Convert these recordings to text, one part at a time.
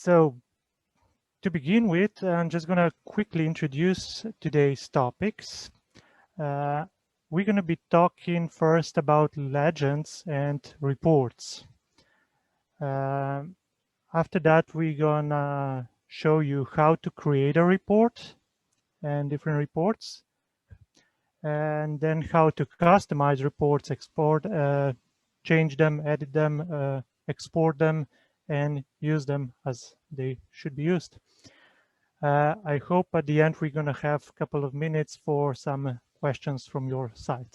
So to begin with, I'm just going to quickly introduce today's topics. We're going to be talking first about legends and reports. After that, we're going to show you how to create a report and different reports, and then how to customize reports, export, change them, edit them, export them, and use them as they should be used. I hope at the end we're going to have a couple of minutes for some questions from your side,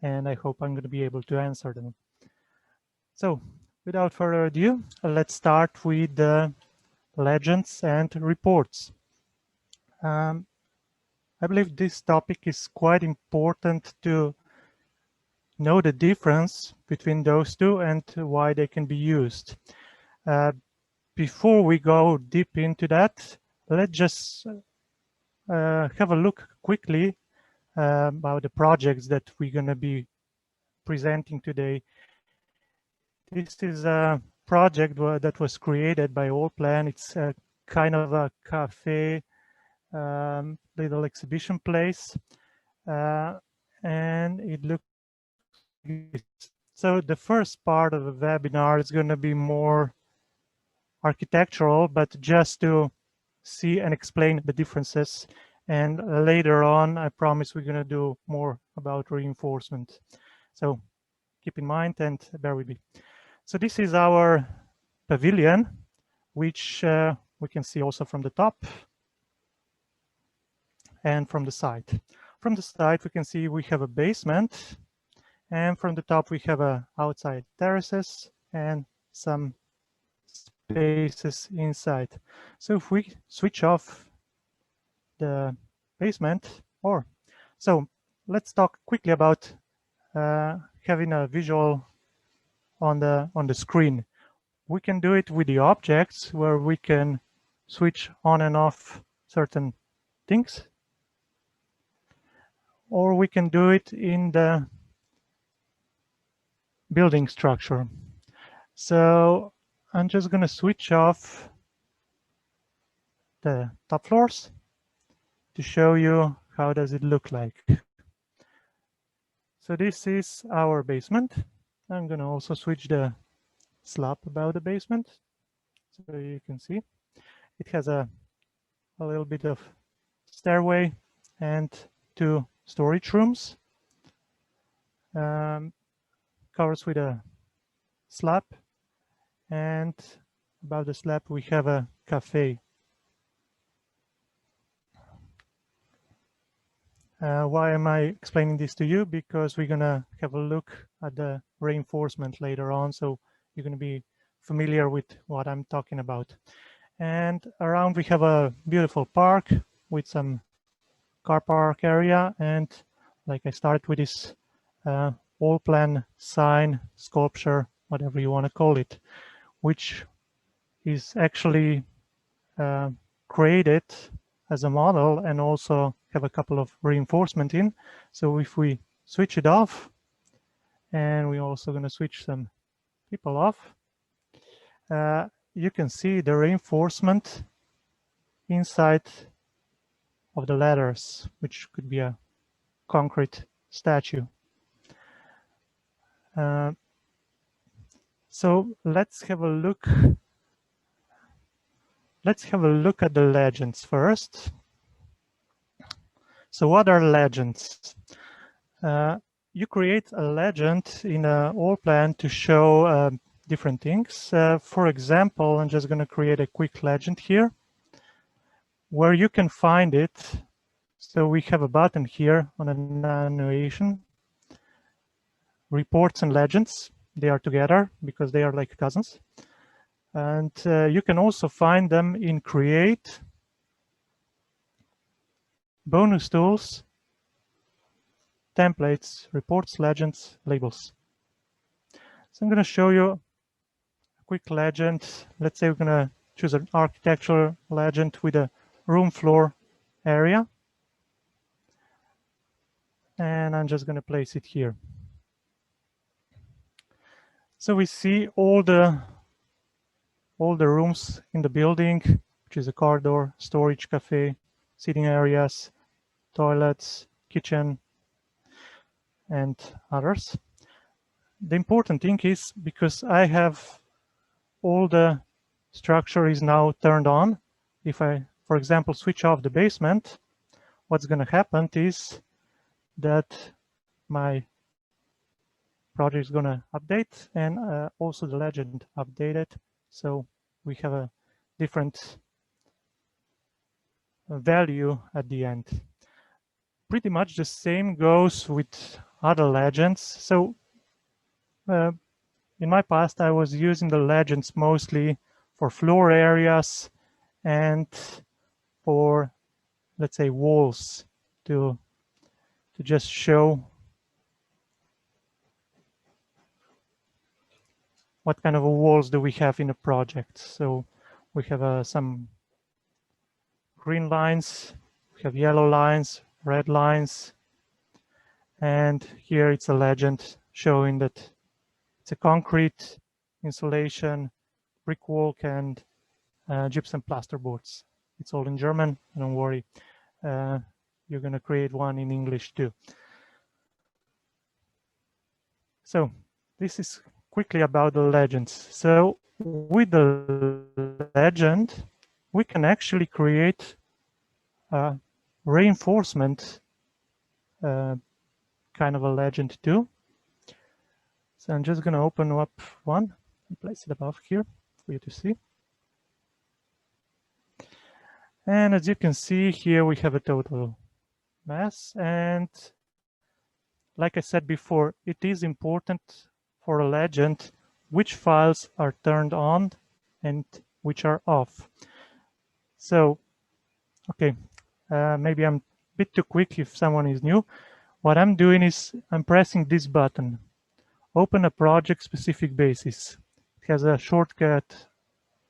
and I hope I'm going to be able to answer them. So without further ado, let's start with the legends and reports. I believe this topic is quite important to know the difference between those two and why they can be used. Before we go deep into that, let's just have a look quickly about the projects that we're going to be presenting today. This is a project that was created by Allplan. It's a kind of a cafe, little exhibition place, and it looks like this. So the first part of the webinar is going to be more architectural, but just to see and explain the differences. And later on, I promise we're going to do more about reinforcement. So keep in mind and bear with me. So this is our pavilion, which we can see also from the top and from the side. From the side, we can see we have a basement, and from the top, we have outside terraces and some spaces inside. So if we switch off the basement, so let's talk quickly about having a visual on the screen. We can do it with the objects, where we can switch on and off certain things, or we can do it in the building structure. So I'm just going to switch off the top floors to show you how does it look like. So this is our basement. I'm going to also switch the slab about the basement so you can see. It has a little bit of stairway and 2 storage rooms. Covers with a slab, and above the slab we have a cafe. Why am I explaining this to you? Because we're going to have a look at the reinforcement later on, so you're going to be familiar with what I'm talking about. And around we have a beautiful park with some car park area, and like I started with this Allplan sign, sculpture, whatever you want to call it, which is actually created as a model and also have a couple of reinforcement in. So if we switch it off, and we're also going to switch some people off, you can see the reinforcement inside of the ladders, which could be a concrete statue. So let's have a look. Let's have a look at the legends first. So what are legends? You create a legend in Allplan to show different things. For example, I'm just going to create a quick legend here where you can find it. So we have a button here on an animation. Reports and legends, they are together because they are like cousins. And you can also find them in Create, Bonus Tools, Templates, Reports, Legends, Labels. So I'm going to show you a quick legend. Let's say we're going to choose an architectural legend with a room floor area. And I'm just going to place it here. So we see all the all the rooms in the building, which is a corridor, storage, cafe, sitting areas, toilets, kitchen, and others. The important thing is, because I have all the structure is now turned on, if I, for example, switch off the basement, what's going to happen is that my project is going to update, and also the legend updated. So we have a different value at the end. Pretty much the same goes with other legends. So in my past, I was using the legends mostly for floor areas and for, let's say, walls to just show what kind of walls do we have in a project. So we have some green lines, we have yellow lines, red lines, and here it's a legend showing that it's a concrete insulation, brick walk, and gypsum plasterboards. It's all in German, don't worry. You're going to create one in English too. So this is quickly about the legends. So with the legend, we can actually create a reinforcement kind of a legend too. So I'm just going to open up one and place it above here for you to see. And as you can see here, we have a total mass. And like I said before, it is important for a legend which files are turned on and which are off. So, okay, maybe I'm a bit too quick if someone is new. What I'm doing is I'm pressing this button, open a project specific basis. It has a shortcut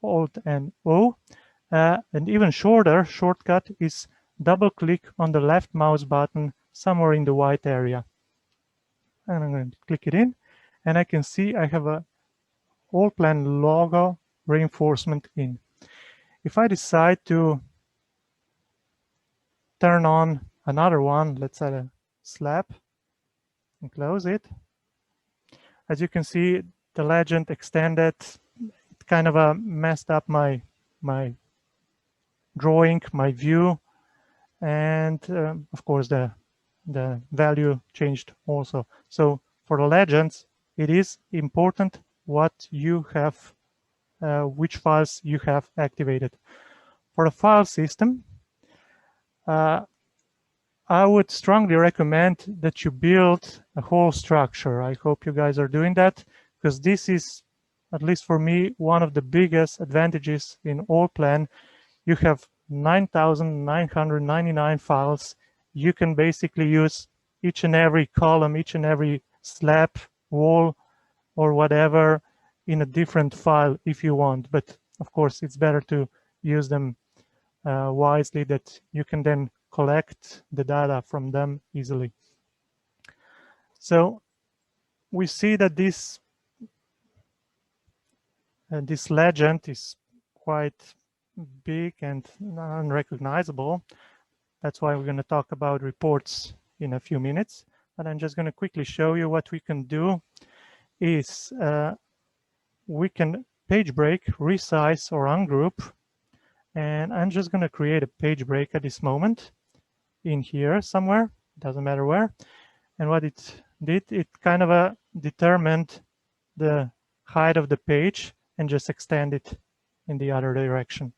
Alt and O. An even shorter shortcut is double click on the left mouse button somewhere in the white area. And I'm going to click it in, and I can see I have a Allplan logo reinforcement in. If I decide to turn on another one, let's add a slab and close it. As you can see, the legend extended. It kind of messed up my drawing, my view, and of course the value changed also. So for the legends, it is important what you have, which files you have activated. For a file system, I would strongly recommend that you build a whole structure. I hope you guys are doing that, because this is, at least for me, one of the biggest advantages in Allplan. You have 9,999 files. You can basically use each and every column, each and every slab, wall, or whatever in a different file if you want. But of course, it's better to use them wisely, that you can then collect the data from them easily. So we see that this legend is quite big and unrecognizable. That's why we're going to talk about reports in a few minutes. But I'm just going to quickly show you what we can do is we can page break, resize, or ungroup. And I'm just going to create a page break at this moment in here somewhere, doesn't matter where. And what it did, it kind of determined the height of the page and just extend it in the other direction.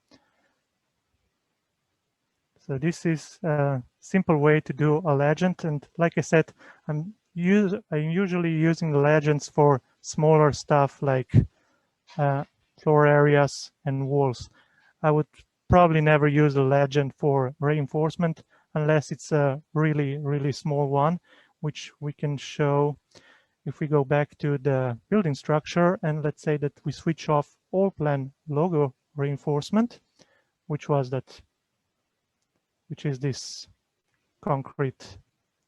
So this is a simple way to do a legend. And like I said, I'm usually using the legends for smaller stuff like floor areas and walls. I would probably never use a legend for reinforcement unless it's a really, really small one, which we can show if we go back to the building structure, and let's say that we switch off Allplan logo reinforcement, which is this concrete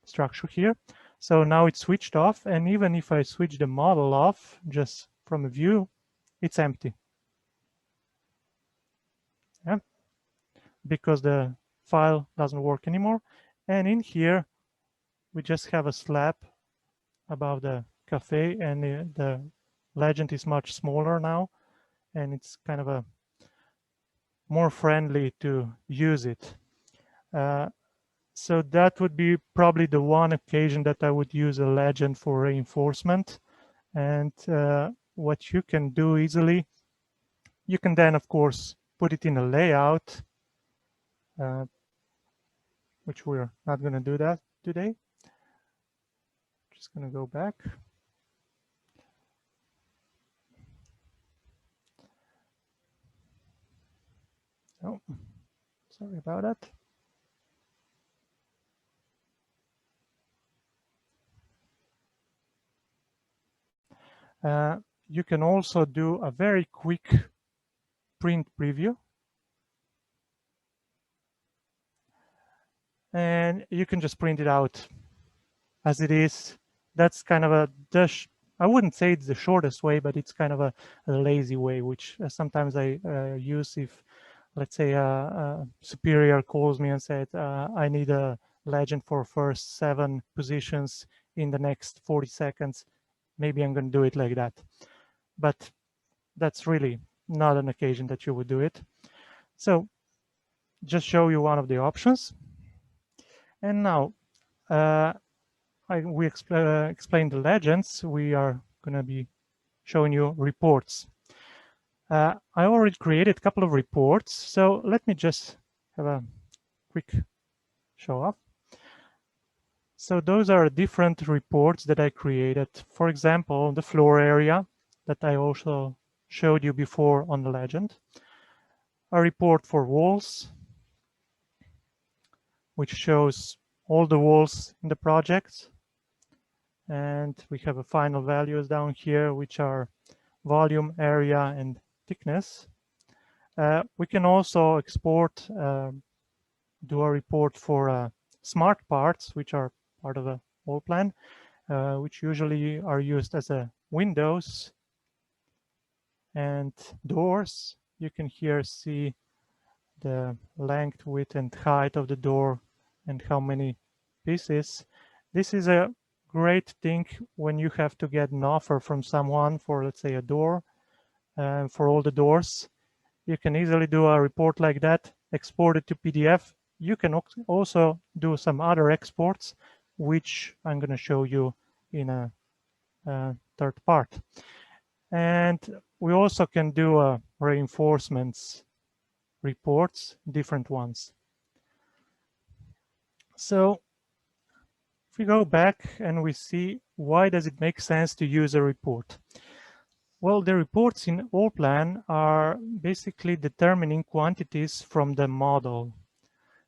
structure here. So now it's switched off, and even if I switch the model off just from a view, it's empty. yeah, because the file doesn't work anymore. And in here, we just have a slab above the cafe, and the legend is much smaller now, and it's kind of a more friendly to use it. So that would be probably the one occasion that I would use a legend for reinforcement. And what you can do easily, you can then, of course, put it in a layout, uh, which we're not going to do that today. Just going to go back. Oh, sorry about that. You can also do a very quick print preview. And you can just print it out as it is. That's kind of I wouldn't say it's the shortest way, but it's kind of a lazy way, which sometimes I use if, let's say, a superior calls me and said, I need a legend for first 7 positions in the next 40 seconds. Maybe I'm going to do it like that. But that's really not an occasion that you would do it. So just show you one of the options. And now we explained the legends. We are going to be showing you reports. I already created a couple of reports, so let me just have a quick show off. So those are different reports that I created. For example, the floor area that I also showed you before on the legend. A report for walls, which shows all the walls in the project. And we have a final values down here, which are volume, area, and thickness. We can also export, do a report for smart parts, which are part of a Allplan, which usually are used as a windows and doors. You can here see the length, width, and height of the door and how many pieces. This is a great thing when you have to get an offer from someone for, let's say, a door, for all the doors. You can easily do a report like that, export it to PDF. You can also do some other exports, which I'm going to show you in a third part. And we also can do reinforcements reports, different ones. So if we go back and we see why does it make sense to use a report? Well, the reports in Allplan are basically determining quantities from the model.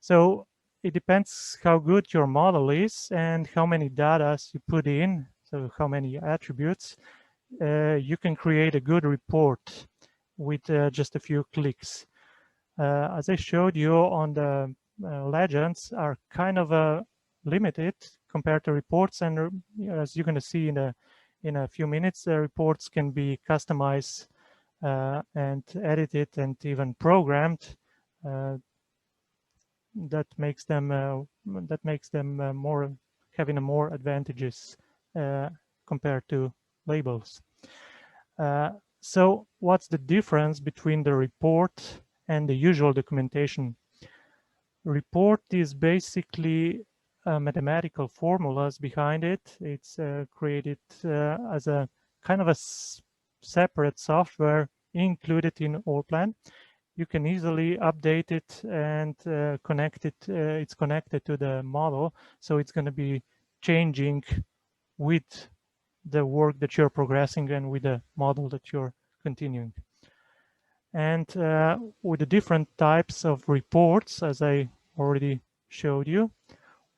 So it depends how good your model is and how many data you put in, so how many attributes, you can create a good report with just a few clicks. As I showed you on the legends are kind of limited compared to reports, and as you're going to see in a few minutes, the reports can be customized and edited and even programmed. That makes them more having a more advantages compared to labels. So what's the difference between the report and the usual documentation? Report is basically mathematical formulas behind it. It's created as a kind of a separate software included in Allplan. You can easily update it and connect it. It's connected to the model, so it's going to be changing with the work that you're progressing and with the model that you're continuing. And with the different types of reports, as I already showed you,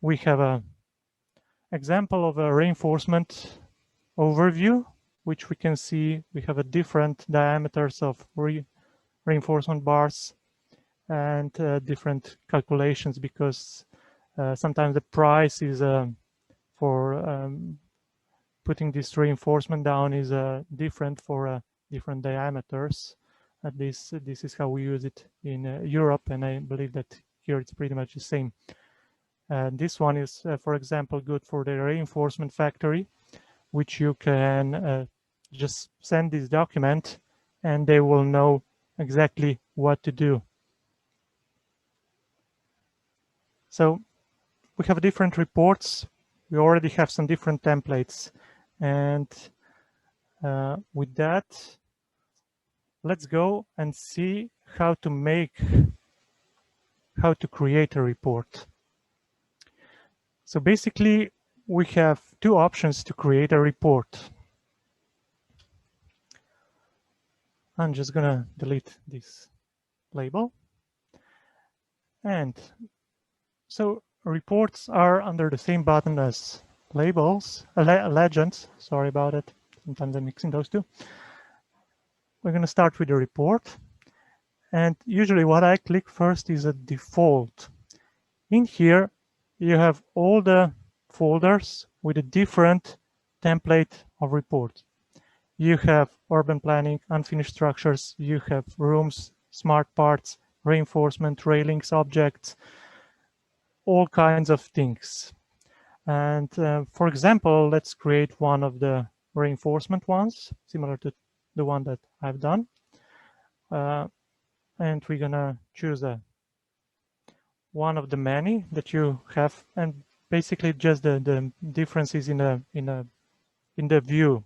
we have an example of a reinforcement overview, which we can see we have a different diameters of reinforcement bars and different calculations, because sometimes the price is for putting this reinforcement down is different for different diameters. At least this is how we use it in Europe, and I believe that here it's pretty much the same. This one is, for example, good for the reinforcement factory, which you can just send this document and they will know exactly what to do. So we have different reports. We already have some different templates. And with that, let's go and see how to create a report. So basically, we have two options to create a report. I'm just gonna delete this label. And so reports are under the same button as labels, legends. Sorry about it. Sometimes I'm mixing those two. We're gonna start with the report. And usually what I click first is a default. In here, you have all the folders with a different template of reports. You have urban planning, unfinished structures, you have rooms, smart parts, reinforcement, railings, objects, all kinds of things. And for example, let's create one of the reinforcement ones, similar to the one that I've done. And we're gonna choose one of the many that you have, and basically just the differences in the view.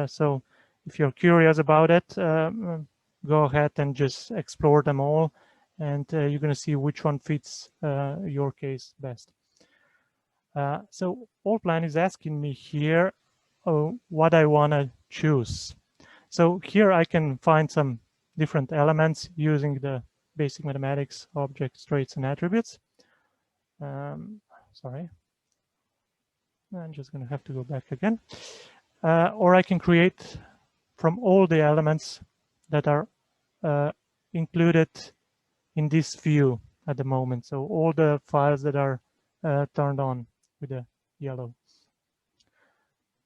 So if you're curious about it, go ahead and just explore them all, and you're going to see which one fits your case best. So Allplan is asking me here what I want to choose. So here I can find some different elements using the basic mathematics, objects, traits, and attributes. Sorry. I'm just going to have to go back again. Or I can create from all the elements that are included in this view at the moment. So all the files that are turned on with the yellow.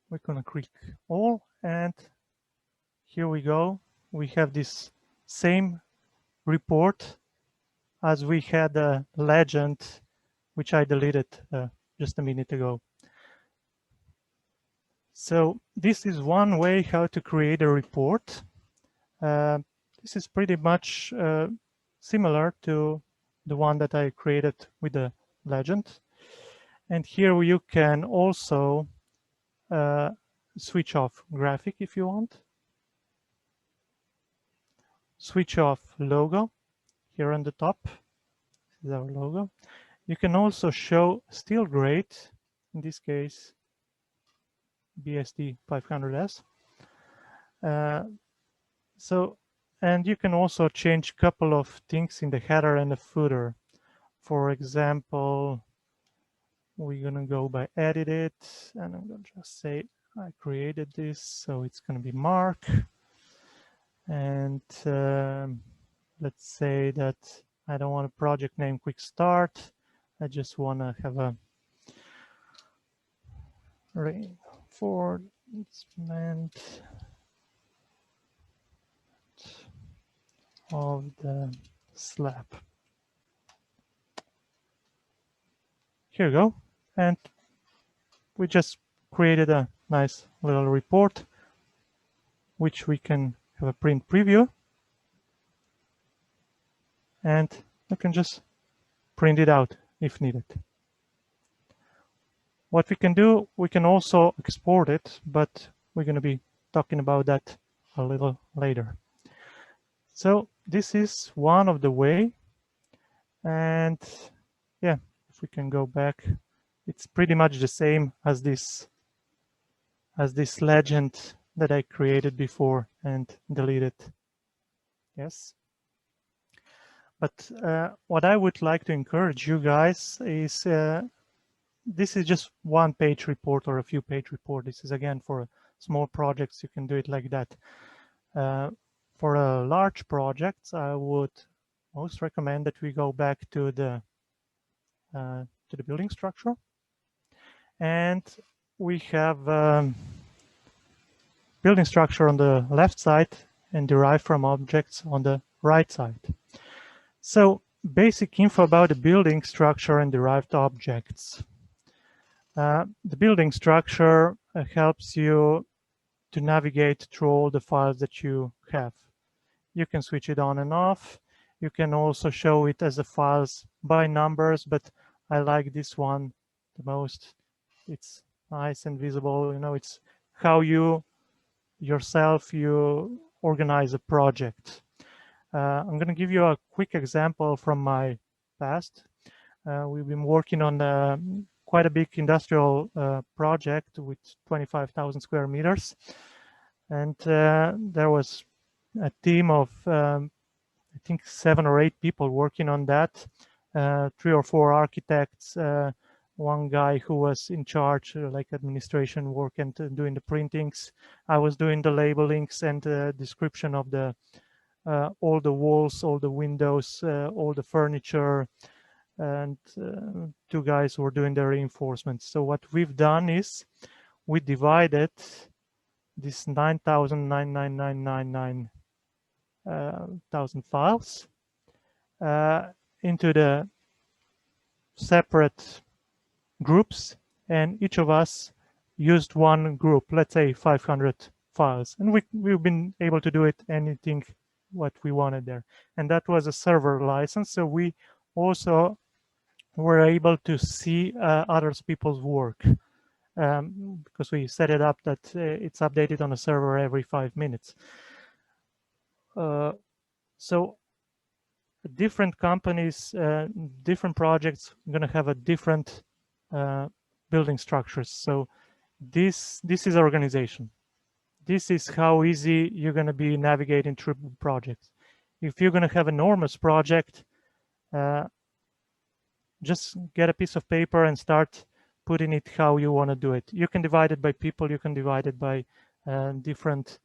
We're going to click all, and here we go. We have this same report as we had a legend, which I deleted just a minute ago. So this is one way how to create a report. This is pretty much similar to the one that I created with the legend. And here you can also switch off graphic if you want. Switch off logo here on the top. This is our logo. You can also show still grade, in this case BSD 500S. And you can also change a couple of things in the header and the footer. For example, we're gonna go by edit it, and I'm gonna just say I created this, so it's gonna be Mark. And let's say that I don't want a project name quick start. I just wanna have a reinforcement of the slab. Here you go. And we just created a nice little report, which we can have a print preview. And I can just print it out if needed. What we can do, we can also export it, but we're going to be talking about that a little later. So this is one of the way. And yeah, if we can go back, it's pretty much the same as this legend that I created before and deleted. Yes. But what I would like to encourage you guys is this is just one page report or a few page report. This is again for small projects. You can do it like that. For a large project, I would most recommend that we go back to the building structure, and we have building structure on the left side, and derived from objects on the right side. So basic info about the building structure and derived objects. The building structure helps you to navigate through all the files that you have. You can switch it on and off. You can also show it as a files by numbers, but I like this one the most. It's nice and visible. You know, it's how you yourself you organize a project. I'm going to give you a quick example from my past. We've been working on quite a big industrial project with 25,000 square meters. And there was a team of, I think, 7 or 8 people working on that, 3 or 4 architects, one guy who was in charge, like administration work and doing the printings. I was doing the labelings and description of the all the walls, all the windows, all the furniture, and 2 guys were doing the reinforcements. So what we've done is we divided this 9,99999 thousand files into the separate groups, and each of us used one group, let's say 500 files, and we've been able to do it anything what we wanted there. And that was a server license, so we also were able to see other people's work, because we set it up that it's updated on a server every 5 minutes. So different companies, different projects are going to have a different building structures. So this is organization. This is how easy you're going to be navigating through projects. If you're going to have an enormous project, just get a piece of paper and start putting it how you want to do it. You can divide it by people. You can divide it by different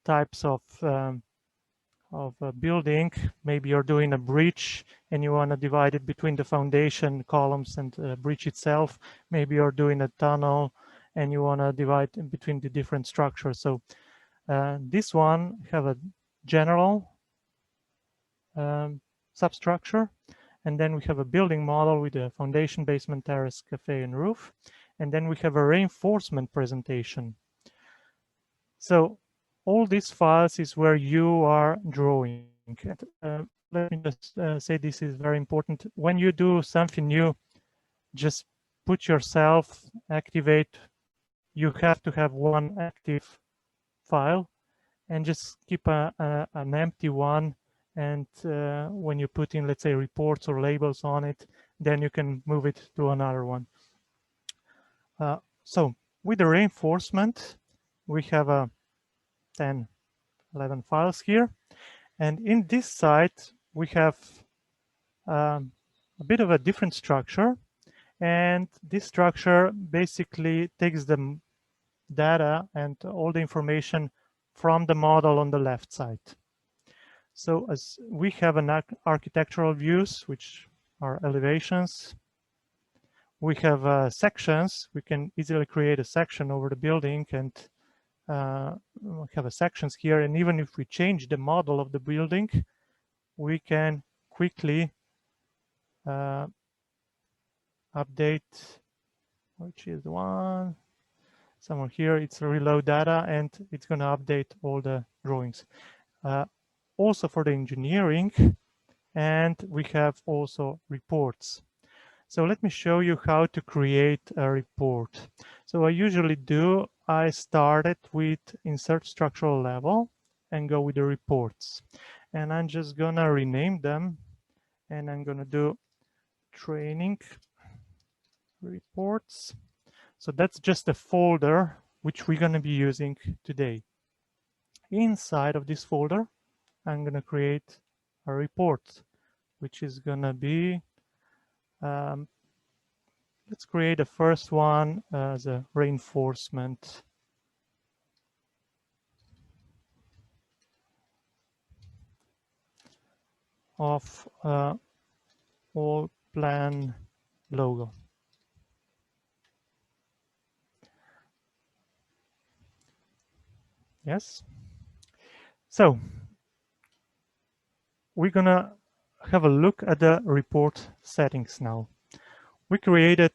types of a building. Maybe you're doing a bridge and you want to divide it between the foundation columns and bridge itself. Maybe you're doing a tunnel and you want to divide in between the different structures. So this one have a general substructure, and then we have a building model with a foundation, basement, terrace, cafe, and roof, and then we have a reinforcement presentation. So all these files is where you are drawing. Let me just say this is very important. When you do something new, just put yourself, activate. You have to have one active file and just keep an empty one. And when you put in, let's say, reports or labels on it, then you can move it to another one. So with the reinforcement, we have a 10, 11 files here. And in this site, we have a bit of a different structure. And this structure basically takes the data and all the information from the model on the left side. So as we have an architectural views, which are elevations. We have sections. We can easily create a section over the building and have a sections here. And even if we change the model of the building, we can quickly update, which is the one somewhere here. It's reload data and it's going to update all the drawings. Also for the engineering, and we have also reports. So let me show you how to create a report. So I usually do, I start it with insert structural level and go with the reports. And I'm just gonna rename them, and I'm gonna do training reports. So that's just a folder which we're gonna be using today. Inside of this folder, I'm gonna create a report, which is gonna be, let's create the first one as a reinforcement. Of Allplan logo. Yes. So we're gonna have a look at the report settings now. We created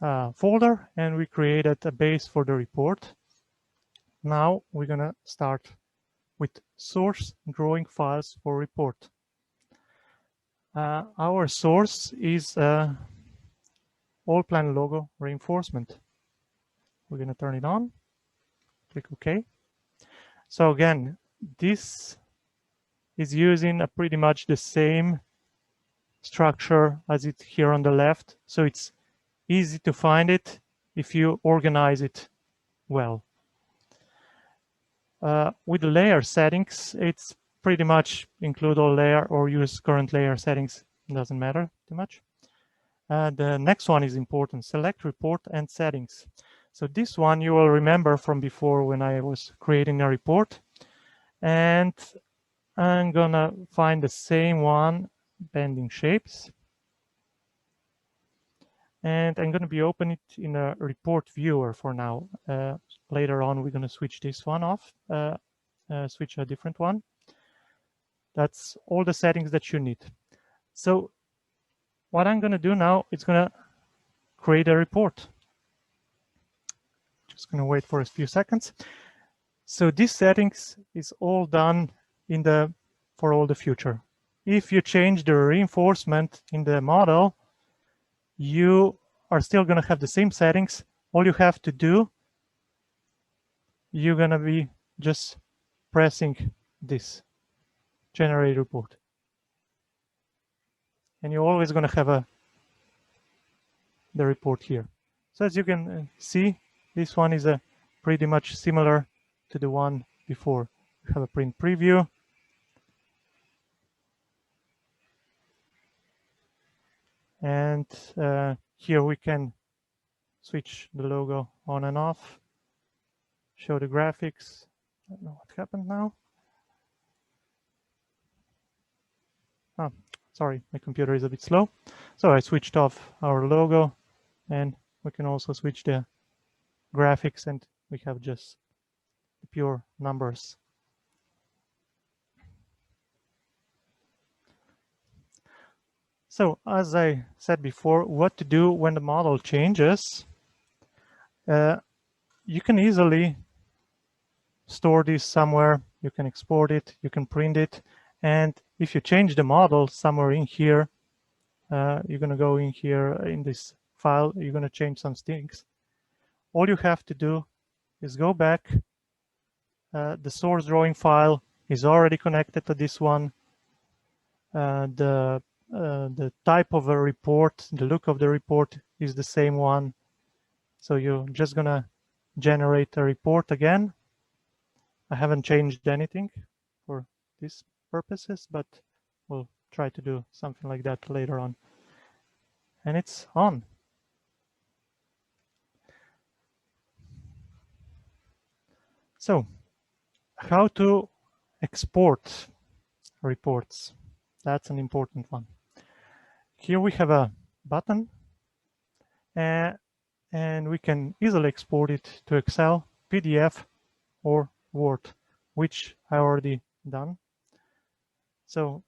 a folder and we created a base for the report. Now we're gonna start with source drawing files for report. Our source is Allplan logo reinforcement. We're gonna turn it on, click OK. So again, this is using pretty much the same structure as it here on the left. So it's easy to find it if you organize it well. With the layer settings, it's pretty much include all layer or use current layer settings. It doesn't matter too much. The next one is important, select report and settings. So this one you will remember from before when I was creating a report. And I'm gonna find the same one, bending shapes. And I'm gonna be opening it in a report viewer for now. Later on, we're gonna switch this one off, switch a different one. That's all the settings that you need. So what I'm gonna do now is gonna create a report. Just gonna wait for a few seconds. So these settings is all done in for all the future. If you change the reinforcement in the model, you are still gonna have the same settings. All you have to do, you're gonna be just pressing this generate report. And you're always gonna have the report here. So as you can see, this one is pretty much similar to the one before. We have a print preview. And here we can switch the logo on and off, show the graphics. I don't know what happened now. Oh, sorry, my computer is a bit slow. So I switched off our logo, and we can also switch the graphics, and we have just the pure numbers. So as I said before, what to do when the model changes, you can easily store this somewhere. You can export it, you can print it, and if you change the model somewhere in here, you're going to go in here in this file, you're going to change some things. All you have to do is go back. The source drawing file is already connected to this one. The type of a report, the look of the report is the same one. So you're just going to generate a report again. I haven't changed anything for these purposes, but we'll try to do something like that later on. And it's on. So how to export reports? That's an important one. Here we have a button, and we can easily export it to Excel, PDF, or Word, which I already done. So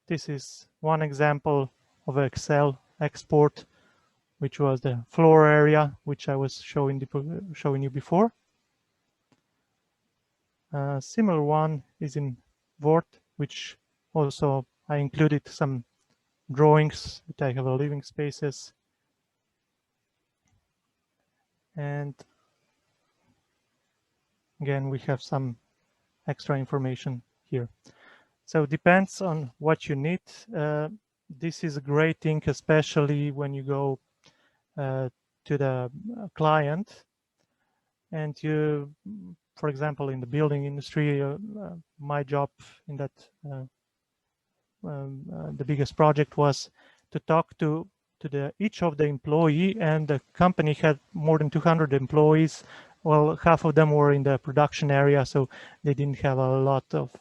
this is one example of Excel export, which was the floor area, which I was showing you before. A similar one is in Word, which also I included some drawings that I have a living spaces. And again, we have some extra information here. So it depends on what you need. This is a great thing, especially when you go to the client and you, for example, in the building industry, my job in that the biggest project was to talk to each of the employee, and the company had more than 200 employees. Well, half of them were in the production area, so they didn't have a lot of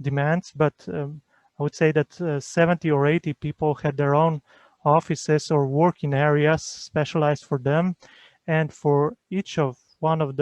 demands, but I would say that 70 or 80 people had their own offices or working areas specialized for them, and for each of one of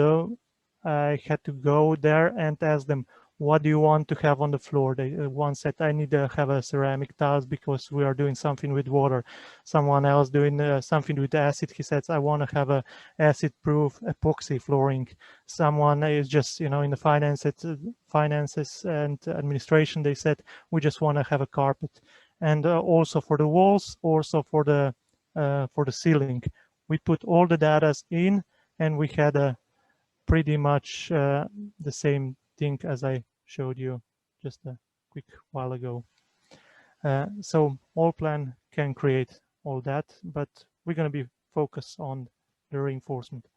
I had to go there and ask them, what do you want to have on the floor? They one said, I need to have a ceramic tiles because we are doing something with water. Someone else doing something with acid. He says, I want to have a acid-proof epoxy flooring. Someone is just, in the finances and administration. They said, we just want to have a carpet, and also for the walls, also for the ceiling. We put all the data in, and we had a pretty much the same thing as I showed you just a quick while ago. So Allplan can create all that, but we're going to be focused on the reinforcement.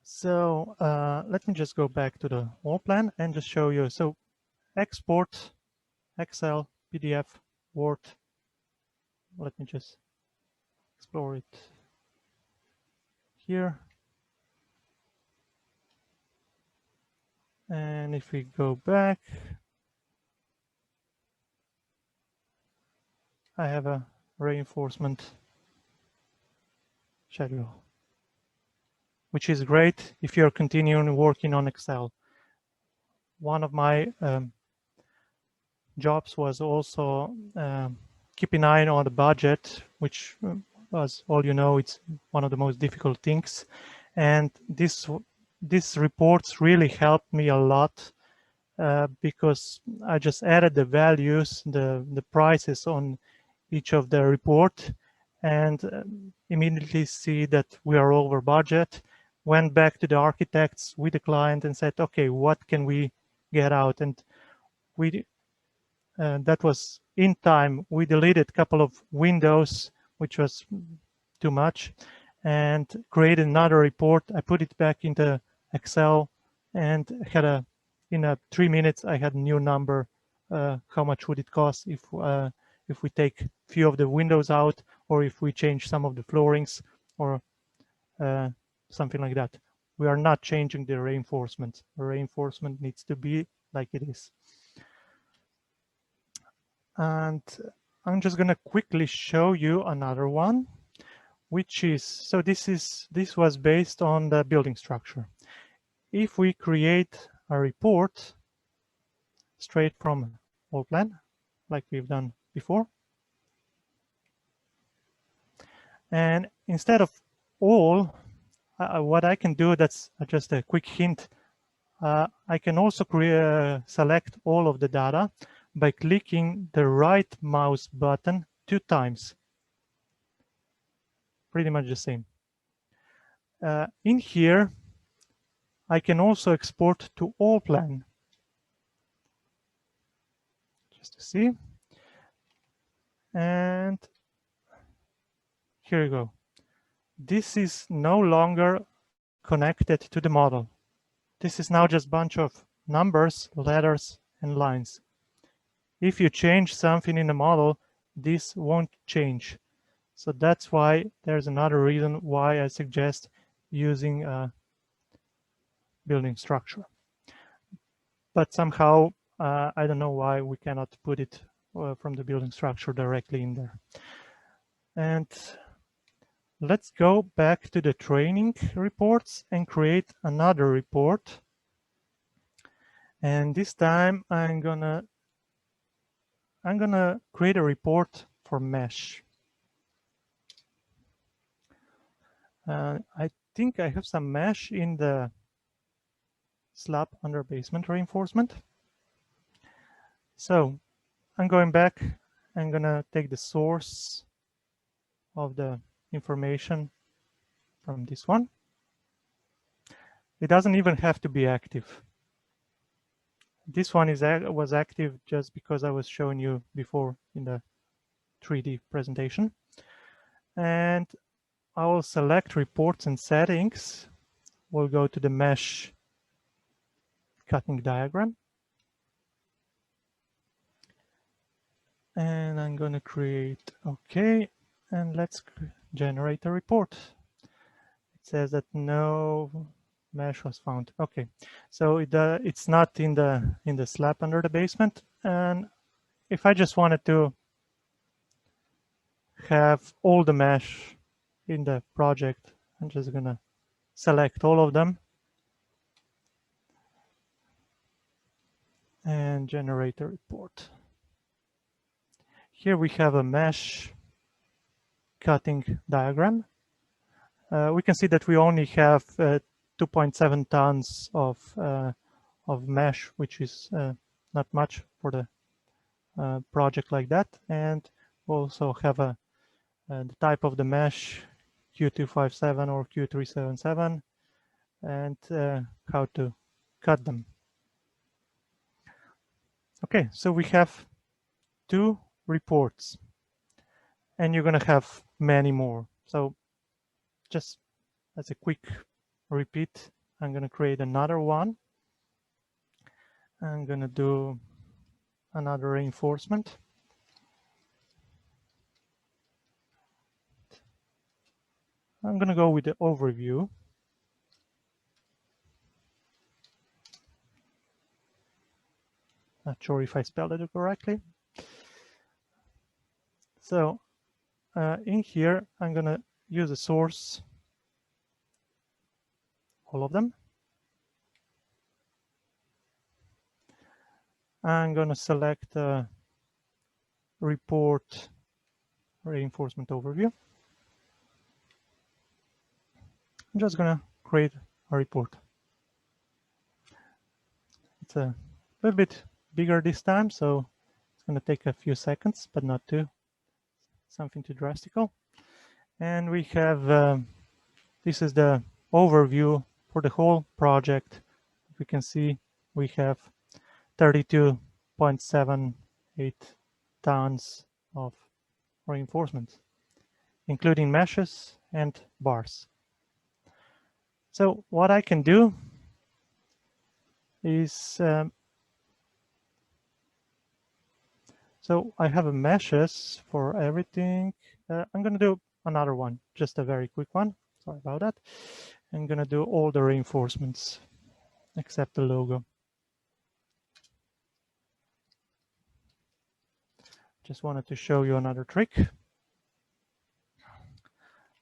So let me just go back to the Allplan and just show you. So export, Excel, PDF, Word. Let me just explore it here. And if we go back, I have a reinforcement schedule, which is great if you're continuing working on Excel. One of my jobs was also keep an eye on the budget, which, as all you know, it's one of the most difficult things. And these reports really helped me a lot because I just added the values, the prices on each of the report, and immediately see that we are over budget. Went back to the architects with the client and said, okay, what can we get out? And we that was in time. We deleted a couple of windows, which was too much, and created another report. I put it back into Excel and had in 3 minutes, I had a new number. How much would it cost if we take a few of the windows out, or if we change some of the floorings, or something like that. We are not changing the reinforcement. The reinforcement needs to be like it is. And I'm just going to quickly show you another one, which is, so this was based on the building structure. If we create a report straight from Allplan, like we've done before, and instead of all, what I can do, that's just a quick hint, I can also select all of the data by clicking the right mouse button 2 times. Pretty much the same. In here, I can also export to Allplan. Just to see. And here you go. This is no longer connected to the model. This is now just a bunch of numbers, letters, and lines. If you change something in the model, this won't change. So that's why there's another reason why I suggest using a building structure. But somehow, I don't know why we cannot put it from the building structure directly in there. And let's go back to the training reports and create another report. And this time I'm gonna create a report for mesh. I think I have some mesh in the slab under basement reinforcement. So I'm going back. I'm gonna take the source of the information from this one. It doesn't even have to be active. This one was active just because I was showing you before in the 3D presentation. And I will select reports and settings. We'll go to the mesh cutting diagram. And I'm going to create, okay, and let's generate a report. It says that no mesh was found. Okay, so it's not in the slab under the basement. And if I just wanted to have all the mesh in the project, I'm just gonna select all of them and generate a report. Here we have a mesh cutting diagram. We can see that we only have 2.7 tons of mesh, which is not much for the project like that. And we also have the type of the mesh, Q257 or Q377, and how to cut them. Okay, so we have 2 reports, and you're going to have many more. So just as a quick repeat, I'm going to create another one. I'm going to do another reinforcement. I'm going to go with the overview. Not sure if I spelled it correctly. So in here, I'm going to use a source, all of them. I'm going to select report reinforcement overview. I'm just going to create a report. It's a little bit bigger this time, so it's going to take a few seconds, but not something too drastical. And we have, this is the overview for the whole project. We can see we have 32.78 tons of reinforcement, including meshes and bars. So what I can do is, so I have a meshes for everything. I'm going to do another one, just a very quick one. Sorry about that. I'm going to do all the reinforcements except the logo. Just wanted to show you another trick.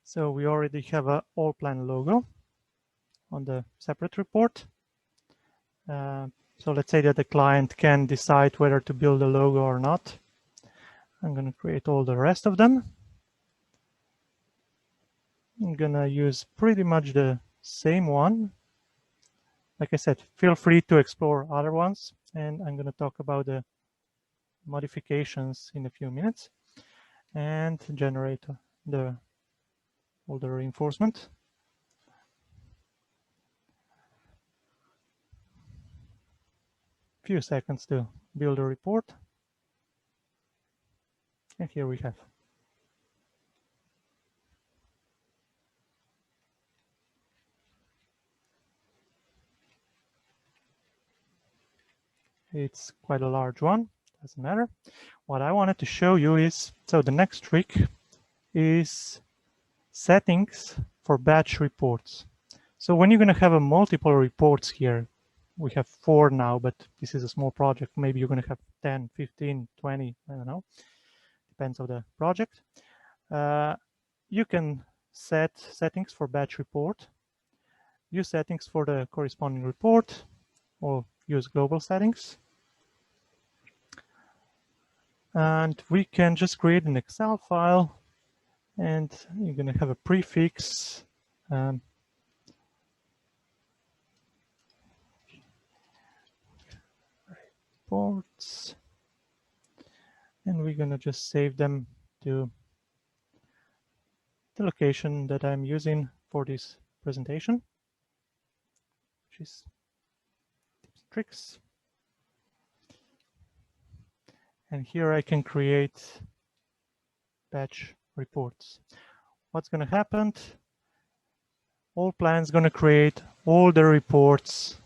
So we already have a Allplan logo on the separate report. So let's say that the client can decide whether to build a logo or not. I'm going to create all the rest of them. I'm going to use pretty much the same one. Like I said, feel free to explore other ones, and I'm going to talk about the modifications in a few minutes and generate all the reinforcement. Few seconds to build a report, and here we have. It's quite a large one, doesn't matter. What I wanted to show you is, so the next trick is settings for batch reports. So when you're going to have a multiple reports here, we have 4 now, but this is a small project. Maybe you're going to have 10, 15, 20, I don't know. Depends on the project. You can set settings for batch report, use settings for the corresponding report, or use global settings. And we can just create an Excel file, and you're going to have a prefix. Reports, and we're going to just save them to the location that I'm using for this presentation, which is tips and tricks. And here I can create batch reports. What's going to happen? Allplan is going to create all the reports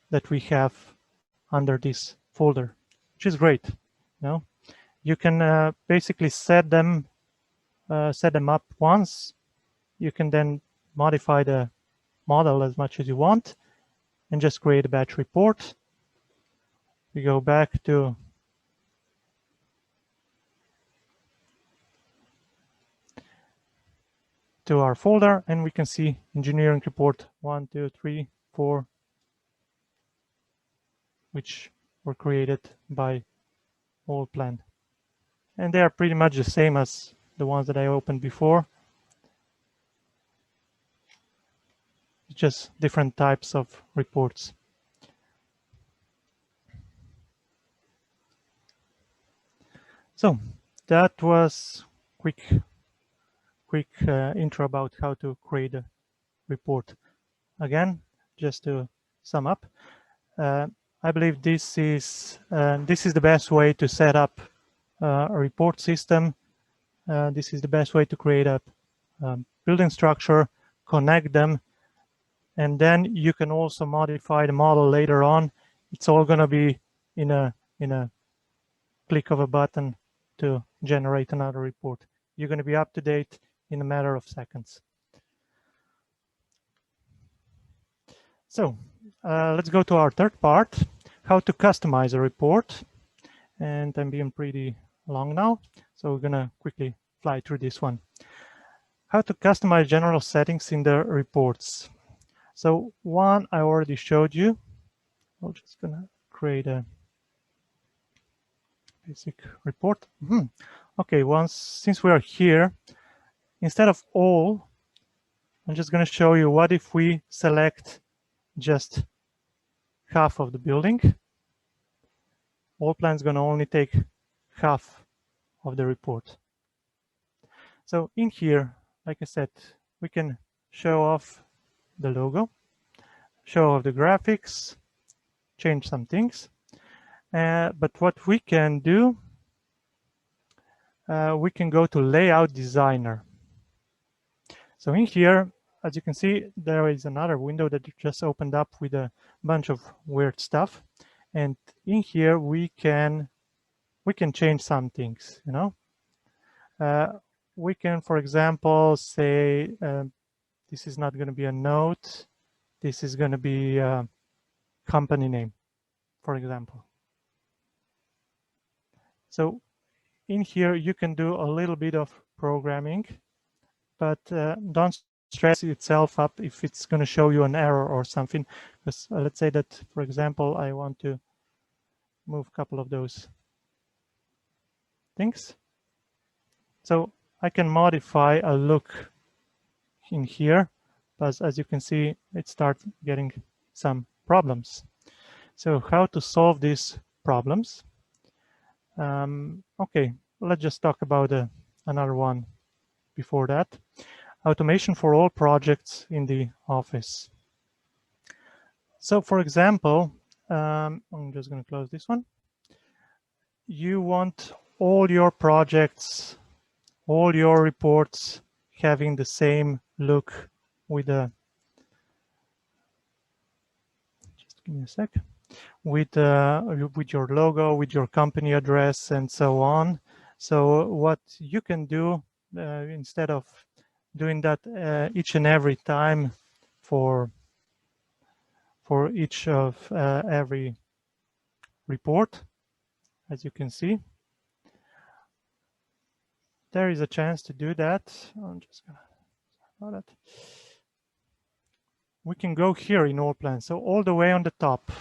that we have under this folder, which is great. You can basically set them up once. You can then modify the model as much as you want and just create a batch report. We go back to to our folder, and we can see engineering report 1, 2, 3, 4, which were created by Allplan. And they are pretty much the same as the ones that I opened before. It's just different types of reports. So that was quick intro about how to create a report. Again, just to sum up, I believe this is the best way to set up a report system. This is the best way to create a building structure, connect them, and then you can also modify the model later on. It's all going to be in a click of a button to generate another report. You're going to be up to date in a matter of seconds. So let's go to our third part, how to customize a report. And I'm being pretty long now, so we're going to quickly fly through this one. How to customize general settings in the reports. So one I already showed you. I'm just going to create a basic report. Okay, since we are here, instead of all, I'm just going to show you what if we select just half of the building. Allplan is going to only take half of the report. So in here, like I said, we can show off the logo, show off the graphics, change some things. But what we can do, we can go to Layout Designer. So in here, as you can see, there is another window that just opened up with a bunch of weird stuff. And in here, we can change some things, you know. We can, for example, say this is not going to be a note. This is going to be a company name, for example. So in here, you can do a little bit of programming, but don't stress itself up if it's going to show you an error or something. Because let's say that, for example, I want to move a couple of those things. So I can modify a look in here, but as you can see, it starts getting some problems. So how to solve these problems? Okay, let's just talk about another one before that. Automation for all projects in the office. So for example, I'm just going to close this one. You want all your projects, all your reports having the same look with a, just give me a sec, with your logo, with your company address, and so on. So what you can do instead of doing that each and every time for each of every report, as you can see, there is a chance to do that. I'm just gonna sorry about that. We can go here in Allplan, so all the way on the top.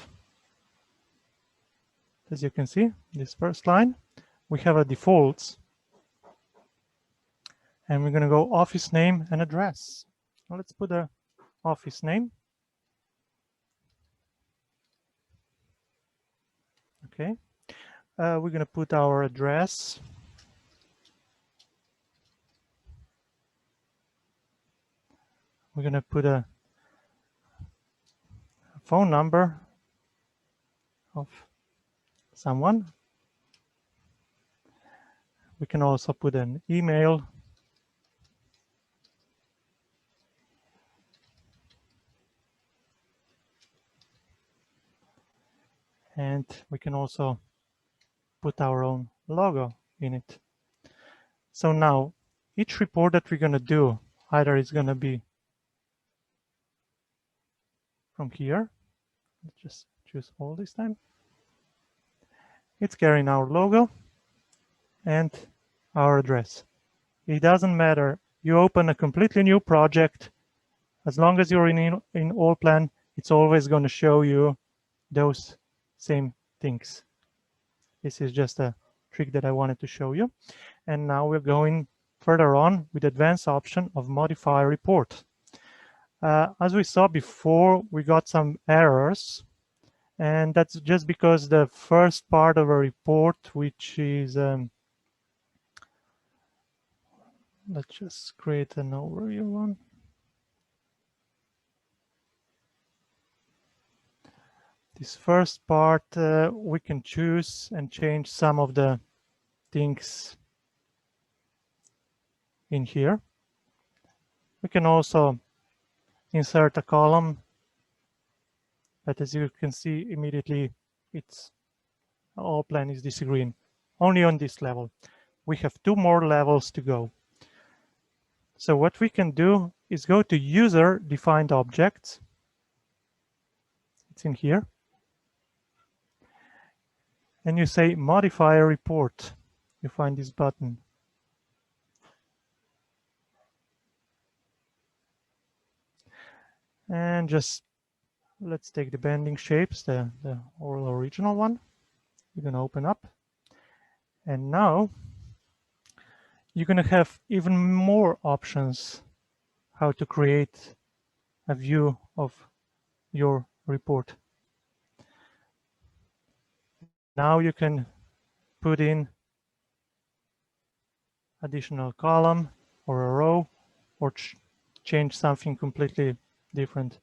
As you can see, this first line, we have a defaults, and we're going to go office name and address. Now let's put a office name. Okay, we're going to put our address. We're going to put a phone number of someone. We can also put an email. And we can also put our own logo in it. So now each report that we're going to do, either it's going to be from here. Let's just choose all this time. It's carrying our logo and our address. It doesn't matter you open a completely new project, as long as you're in Allplan, it's always going to show you those same things. This is just a trick that I wanted to show you. And now we're going further on with advanced option of modify report. As we saw before, we got some errors, and that's just because the first part of a report, which is, let's just create an overview one. This first part, we can choose and change some of the things in here. We can also insert a column, but as you can see immediately, it's Allplan is disagreeing only on this level. We have 2 more levels to go. So what we can do is go to user defined objects. It's in here. And you say modify a report. You find this button. And just let's take the bending shapes, the original one. You're going to open up. And now you're going to have even more options how to create a view of your report. Now you can put in additional column or a row, or change something completely different.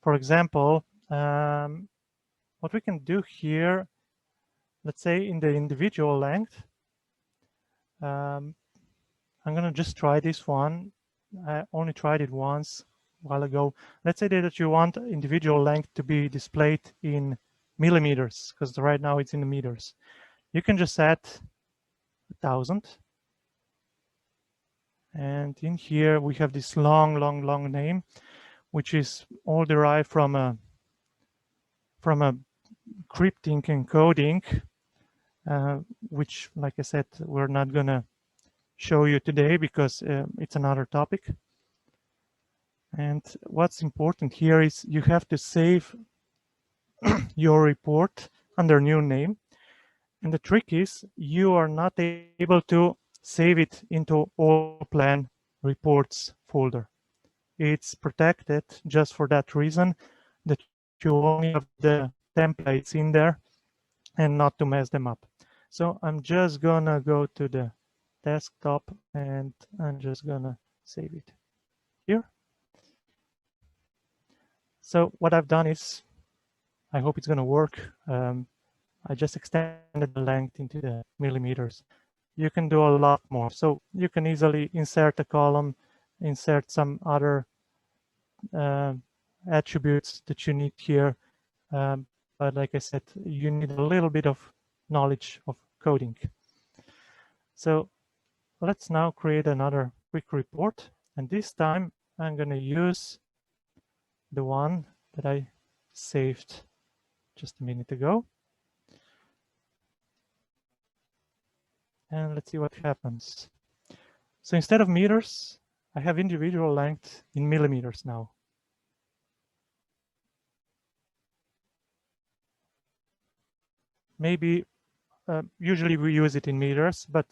For example, what we can do here, let's say in the individual length, I'm going to just try this one. I only tried it once a while ago. Let's say that you want individual length to be displayed in millimeters, because right now it's in meters. You can just set 1,000. And in here we have this long name, which is all derived from a crypting encoding, which, like I said, we're not going to show you today because it's another topic. And what's important here is you have to save your report under new name. And the trick is you are not able to save it into Allplan reports folder. It's protected just for that reason, that you only have the templates in there and not to mess them up. So I'm just gonna go to the desktop and I'm just gonna save it here. So what I've done is, I hope it's gonna work. I just extended the length into the millimeters. You can do a lot more. So you can easily insert a column, insert some other attributes that you need here. But like I said, you need a little bit of knowledge of coding. So let's now create another quick report. And this time I'm going to use the one that I saved just a minute ago. And let's see what happens. So instead of meters, I have individual length in millimeters now. Maybe, usually we use it in meters, but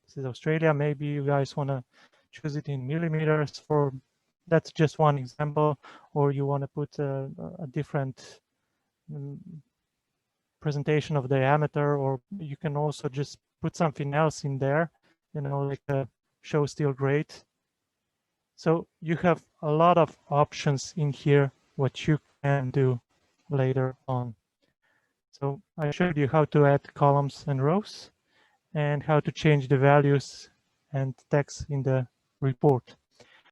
this is Australia. Maybe you guys want to choose it in millimeters for, that's just one example, or you want to put a different presentation of diameter, or you can also just put something else in there, you know, like a show steel grate. So you have a lot of options in here, what you can do later on. So I showed you how to add columns and rows and how to change the values and text in the report.